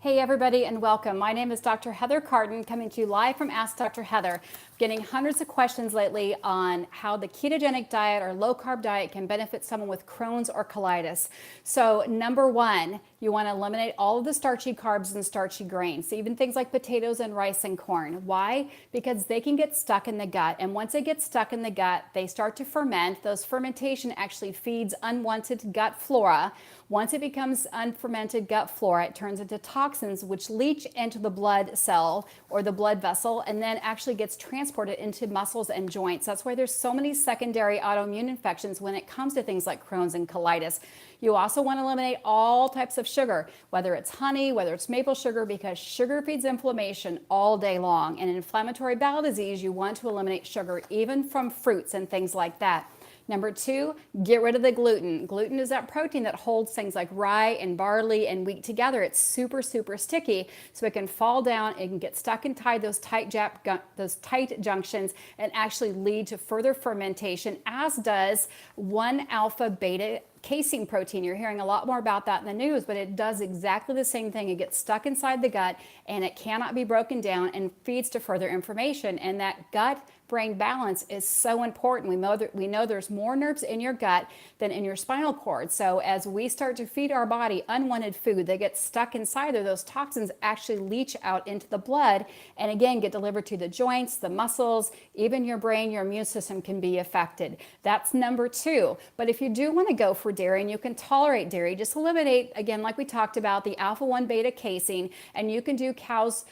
Hey everybody and welcome. My name is Dr. Heather Carton, coming to you live from Ask Dr. Heather. Getting hundreds of questions lately on how the ketogenic diet or low carb diet can benefit someone with Crohn's or colitis. So number one, you want to eliminate all of the starchy carbs and starchy grains, even things like potatoes and rice and corn. Why? Because they can get stuck in the gut, and once they get stuck in the gut, they start to ferment. Those fermentation actually feeds unwanted gut flora. Once it becomes unfermented gut flora, it turns into toxins which leach into the blood cell or the blood vessel and then actually gets transported into muscles and joints. That's why there's so many secondary autoimmune infections when it comes to things like Crohn's and colitis. You also want to eliminate all types of sugar, whether it's honey, whether it's maple sugar, because sugar feeds inflammation all day long. And in inflammatory bowel disease, you want to eliminate sugar even from fruits and things like that. Number two, get rid of the gluten. Gluten is that protein that holds things like rye and barley and wheat together. It's super, super sticky, so it can fall down, it can get stuck inside those tight junctions and actually lead to further fermentation, as does 1-alpha beta casein protein. You're hearing a lot more about that in the news, but it does exactly the same thing. It gets stuck inside the gut and it cannot be broken down and feeds to further inflammation. And that gut brain balance is so important. We know there's more nerves in your gut than in your spinal cord. So as we start to feed our body unwanted food that gets stuck inside there, those toxins actually leach out into the blood and again get delivered to the joints, the muscles, even your brain. Your immune system can be affected. That's number two. But if you do want to go for dairy and you can tolerate dairy, just eliminate, again, like we talked about, the alpha-1 beta casein, and you can do cows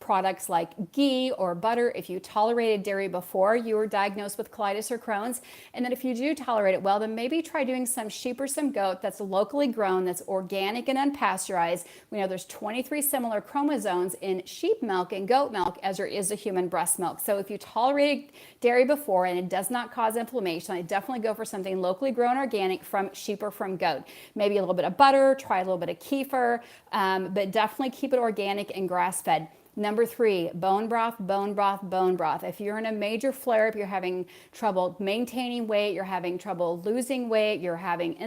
products like ghee or butter if you tolerated dairy before you were diagnosed with colitis or Crohn's. And then if you do tolerate it well, then maybe try doing some sheep or some goat that's locally grown, that's organic and unpasteurized. We know there's 23 similar chromosomes in sheep milk and goat milk as there is a human breast milk. So if you tolerated dairy before and it does not cause inflammation, I definitely go for something locally grown organic from sheep or from goat. Maybe a little bit of butter, try a little bit of kefir, but definitely keep it organic and grass-fed. Number three, bone broth, bone broth, bone broth. If you're in a major flare-up, you're having trouble maintaining weight, you're having trouble losing weight, you're having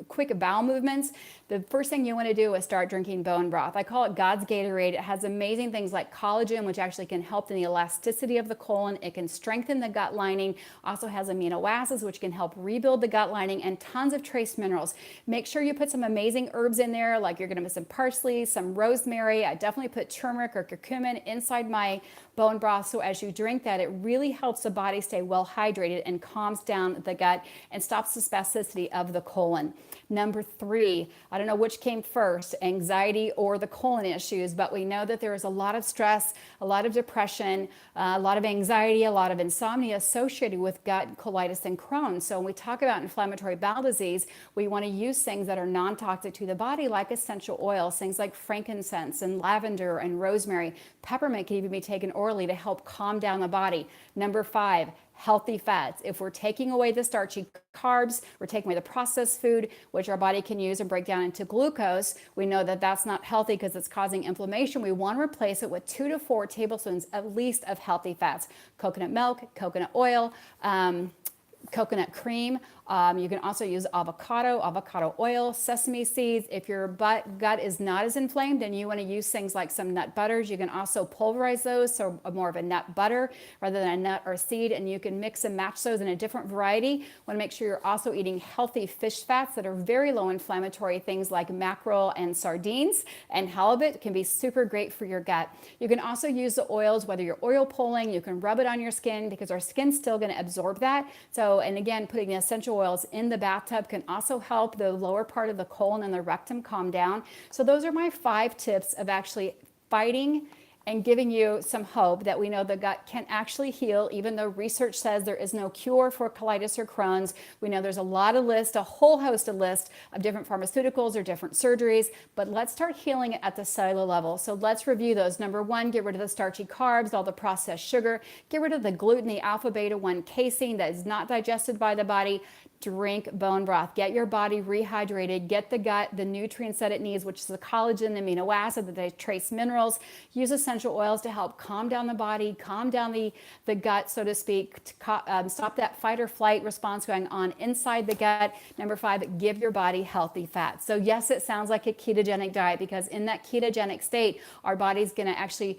quick bowel movements, the first thing you want to do is start drinking bone broth. I call it God's Gatorade. It has amazing things like collagen, which actually can help in the elasticity of the colon. It can strengthen the gut lining. Also has amino acids, which can help rebuild the gut lining, and tons of trace minerals. Make sure you put some amazing herbs in there, like you're going to put some parsley, some rosemary. I definitely put turmeric or curcumin inside my bone broth, so as you drink that, it really helps the body stay well hydrated and calms down the gut and stops the spasticity of the colon. Number three, I don't know which came first, anxiety or the colon issues, but we know that there is a lot of stress, a lot of depression, a lot of anxiety, a lot of insomnia associated with gut colitis and Crohn. So when we talk about inflammatory bowel disease, we want to use things that are non-toxic to the body, like essential oils, things like frankincense and lavender and rosemary. Peppermint can even be taken orally to help calm down the body. Number five, healthy fats. If we're taking away the starchy carbs, we're taking away the processed food, which our body can use and break down into glucose. We know that that's not healthy because it's causing inflammation. We want to replace it with 2 to 4 tablespoons at least of healthy fats. Coconut milk, coconut oil, coconut cream. You can also use avocado oil, sesame seeds. If your gut is not as inflamed and you want to use things like some nut butters, you can also pulverize those, so more of a nut butter rather than a nut or seed, and you can mix and match those in a different variety. Want to make sure you're also eating healthy fish fats that are very low inflammatory. Things like mackerel and sardines and halibut can be super great for your gut. You can also use the oils, whether you're oil pulling, you can rub it on your skin because our skin's still going to absorb that. So, and again, putting the essential oils in the bathtub can also help the lower part of the colon and the rectum calm down. So those are my 5 tips of actually fighting and giving you some hope that we know the gut can actually heal, even though research says there is no cure for colitis or Crohn's. We know there's a whole host of lists of different pharmaceuticals or different surgeries, but let's start healing it at the cellular level. So let's review those. Number one, get rid of the starchy carbs, all the processed sugar, get rid of the gluten, the alpha beta 1 casein that is not digested by the body. drink bone broth. Get your body rehydrated, get the gut the nutrients that it needs, which is the collagen, the amino acid, the trace minerals. Use essential oils to help calm down the body, calm down the gut, so to speak, to stop that fight or flight response going on inside the gut. Number 5, give your body healthy fats. So yes, it sounds like a ketogenic diet, because in that ketogenic state, our body's going to actually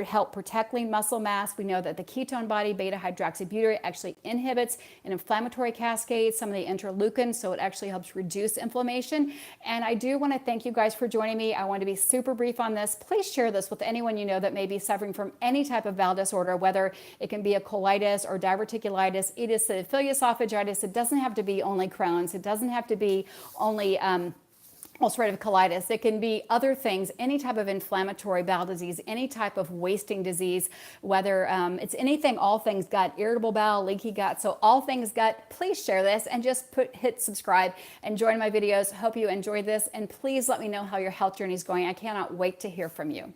help protect lean muscle mass. We know that the ketone body, beta hydroxybutyrate, actually inhibits an inflammatory cascade, some of the interleukins, so it actually helps reduce inflammation. And I do want to thank you guys for joining me. I want to be super brief on this. Please share this with anyone you know that may be suffering from any type of bowel disorder, whether it can be a colitis or diverticulitis, eosinophilic esophagitis. It doesn't have to be only Crohn's. It doesn't have to be only ulcerative colitis. It can be other things, any type of inflammatory bowel disease, any type of wasting disease, whether it's anything, all things gut, irritable bowel, leaky gut. So all things gut, please share this and just hit subscribe and join my videos. Hope you enjoyed this, and please let me know how your health journey is going. I cannot wait to hear from you.